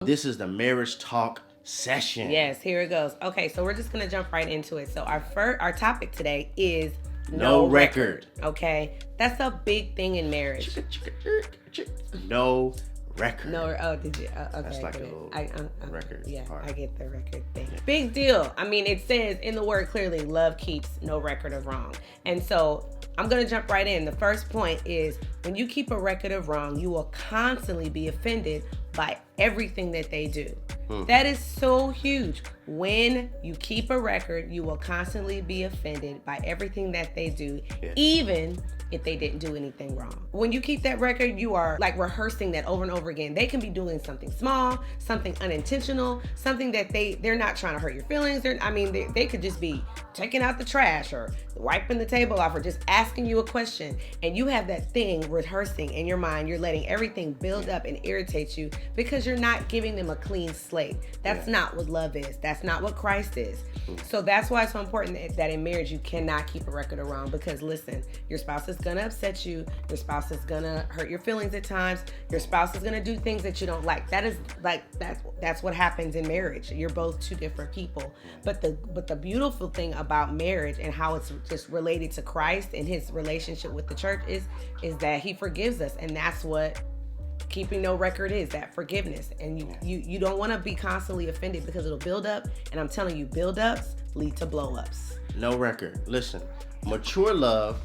This is the Marriage Talk session. Yes, here it goes. Okay, so we're just going to jump right into it. So our topic today is no record. Okay, that's a big thing in marriage. No record. No, oh, did you? Okay, that's like a little record. Yeah, part. I get the record thing. Yeah. Big deal. I mean, it says in the word clearly, love keeps no record of wrong. And so I'm going to jump right in. The first point is when you keep a record of wrong, you will constantly be offended by everything that they do. That is so huge. When you keep a record, you will constantly be offended by everything that they do, even if they didn't do anything wrong. When you keep that record, you are like rehearsing that over and over again. They can be doing something small, something unintentional, something that they're not trying to hurt your feelings. They could just be taking out the trash or wiping the table off or just asking you a question. And you have that thing rehearsing in your mind. You're letting everything build up and irritate you because you're not giving them a clean slate. That's not what love is. That's not what Christ is. So that's why it's so important that in marriage you cannot keep a record of wrong, because listen, your spouse is gonna upset you. Your spouse is gonna hurt your feelings at times. Your spouse is gonna do things that you don't like. That's what happens in marriage. You're both two different people. But the beautiful thing about marriage and how it's just related to Christ and his relationship with the church is that he forgives us, and that's what keeping no record is, that forgiveness. And you don't want to be constantly offended because it'll build up, and I'm telling you, build-ups lead to blow-ups. No record. Listen, mature love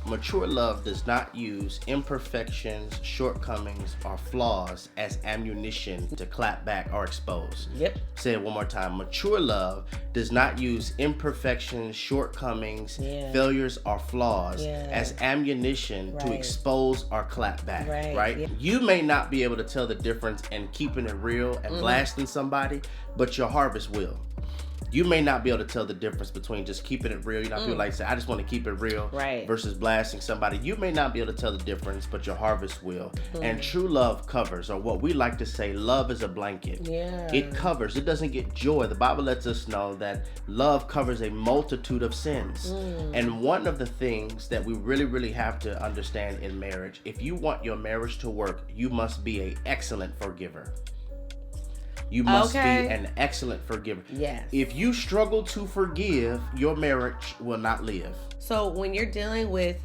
does not use imperfections, shortcomings, or flaws as ammunition to clap back or expose. Yep. Say it one more time. Mature love does not use imperfections, shortcomings, failures, or flaws as ammunition to expose or clap back. Right? Yeah. You may not be able to tell the difference in keeping it real and blasting somebody, but your harvest will. You may not be able to tell the difference between just keeping it real. You know, people like say, I just want to keep it real versus blasting somebody. You may not be able to tell the difference, but your harvest will. And true love covers, or what we like to say, love is a blanket. Yeah. It covers. It doesn't get joy. The Bible lets us know that love covers a multitude of sins. And one of the things that we really, really have to understand in marriage, if you want your marriage to work, you must be an excellent forgiver. You must be an excellent forgiver. Yes. If you struggle to forgive, your marriage will not live. So when you're dealing with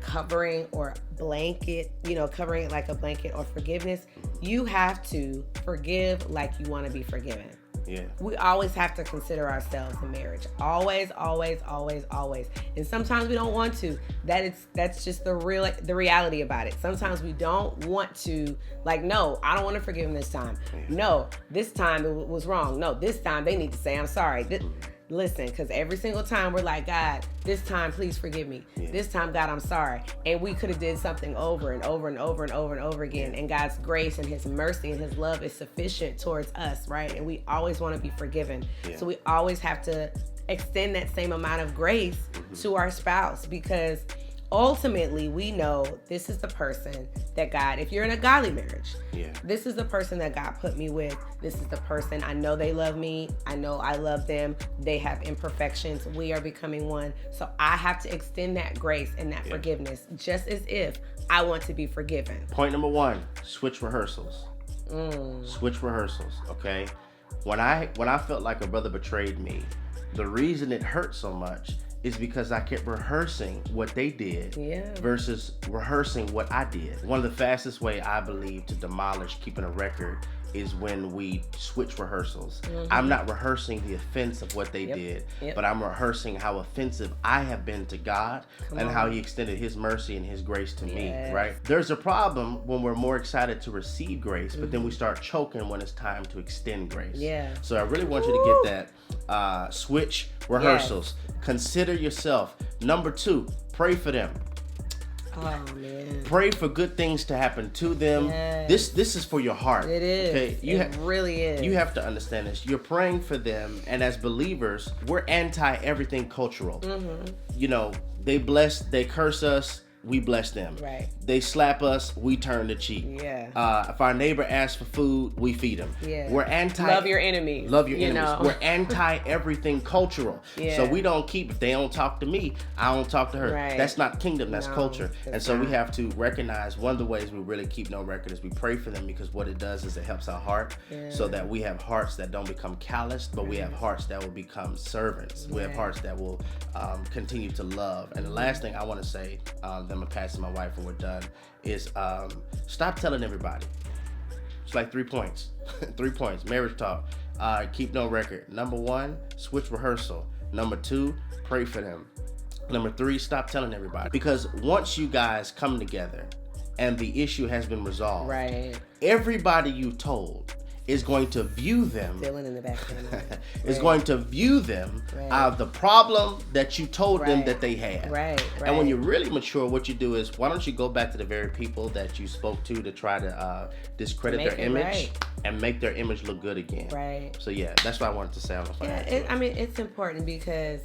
covering or blanket, covering it like a blanket or forgiveness, you have to forgive like you want to be forgiven. Yeah. We always have to consider ourselves in marriage. Always, always, always, always. And sometimes we don't want to. That's just the reality about it. Sometimes we don't want to, no, I don't want to forgive him this time. Yeah. No, this time it was wrong. No, this time they need to say I'm sorry. Listen, because every single time we're like, God, this time please forgive me. Yeah. This time, God, I'm sorry. And we could have did something over and over and over and over and over again. And God's grace and his mercy and his love is sufficient towards us, right? And we always want to be forgiven. Yeah. So we always have to extend that same amount of grace to our spouse, because ultimately we know this is the person that God, if you're in a godly marriage, this is the person that God put me with. This is the person, I know they love me. I know I love them. They have imperfections. We are becoming one. So I have to extend that grace and that forgiveness, just as if I want to be forgiven. Point number 1, switch rehearsals. Switch rehearsals, okay? When I felt like a brother betrayed me, the reason it hurt so much is because I kept rehearsing what they did versus rehearsing what I did. One of the fastest way I believe to demolish keeping a record is when we switch rehearsals. I'm not rehearsing the offense of what they did, but I'm rehearsing how offensive I have been to God how he extended his mercy and his grace to me, right? There's a problem when we're more excited to receive grace, but then we start choking when it's time to extend grace. Yeah. So I really want you to get that. Switch rehearsals. Consider yourself. Number 2, pray for them. Oh, man. Pray for good things to happen to them. This is for your heart. It is. Okay? It really is. You have to understand this. You're praying for them, and as believers, we're anti everything cultural. They bless, they curse us. we bless them. Right. They slap us, we turn the cheek. Yeah. If our neighbor asks for food, we feed them. Yeah. We're anti. Love your enemies. Love your enemies. Know? We're anti everything cultural. Yeah. So we don't keep, if they don't talk to me, I don't talk to her. Right. That's not kingdom, that's culture. And so not. we have to recognize one of the ways we really keep no record is we pray for them, because what it does is it helps our heart, so that we have hearts that don't become calloused, but we have hearts that will become servants. We have hearts that will continue to love. And the last thing I want to say, then I'm gonna pass to my wife and we're done, is stop telling everybody. It's like 3 points. 3 points. Marriage talk. Keep no record. Number 1, switch rehearsal. Number 2, pray for them. Number 3, stop telling everybody. Because once you guys come together and the issue has been resolved, right, everybody you told is going to view them. Feeling in the back of the mind. Is going to view them out of the problem that you told them that they had. Right. And when you're really mature, what you do is, why don't you go back to the very people that you spoke to try to discredit their image and make their image look good again. Right. So yeah, that's what I wanted to say on the phone. Yeah, I mean, it's important because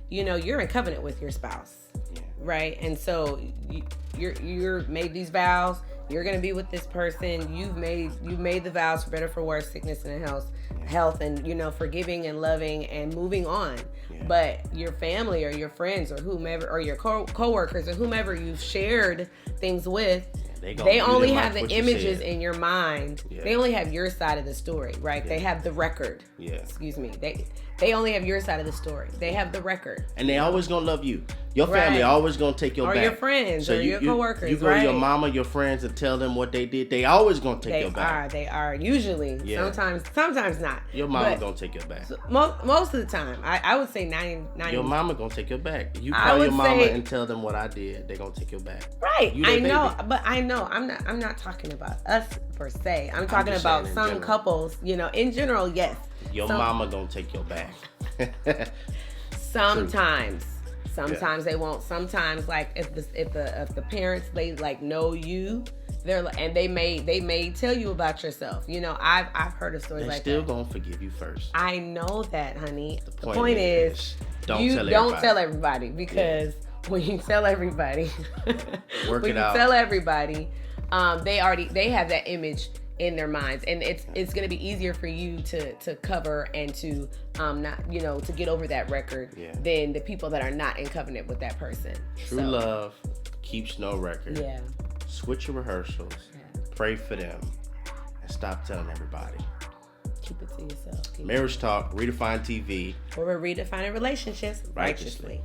you're in covenant with your spouse. Yeah. Right. And so you're made these vows. You're gonna be with this person. You've made the vows for better, for worse, sickness and health, and forgiving and loving and moving on. Yeah. But your family or your friends or whomever, or your co-workers or whomever you've shared things with, they only have the images in your mind. Yeah. They only have your side of the story, right? Yeah. They have the record. Yeah. Excuse me. They only have your side of the story. They have the record. And they always gonna love you. Your family always gonna take your back. Or your friends, or your coworkers. You go to your mama, your friends, and tell them what they did. They always gonna take your back. They are. Usually. Yeah. Sometimes not. Your mama gonna take your back. So, most of the time. I would say 90. Your mama gonna take your back. You call your mama and tell them what I did, they gonna take your back. Right. I know, but I know. I'm not talking about us per se. I'm talking about some couples, in general, yes. Your mama gonna take your back. Sometimes they won't. Sometimes, like if the parents, they like know you, they may tell you about yourself. I've heard of stories like that. They're still gonna forgive you first. I know that, honey. The point is don't tell everybody, because when you tell everybody, tell everybody, they have that image in their minds, and it's going to be easier for you to cover and to not to get over that record than the people that are not in covenant with that person. True love keeps no record. Yeah. Switch your rehearsals. Yeah. Pray for them, and stop telling everybody. Keep it to yourself. Marriage Talk, Redefined TV, where we're redefining relationships righteously.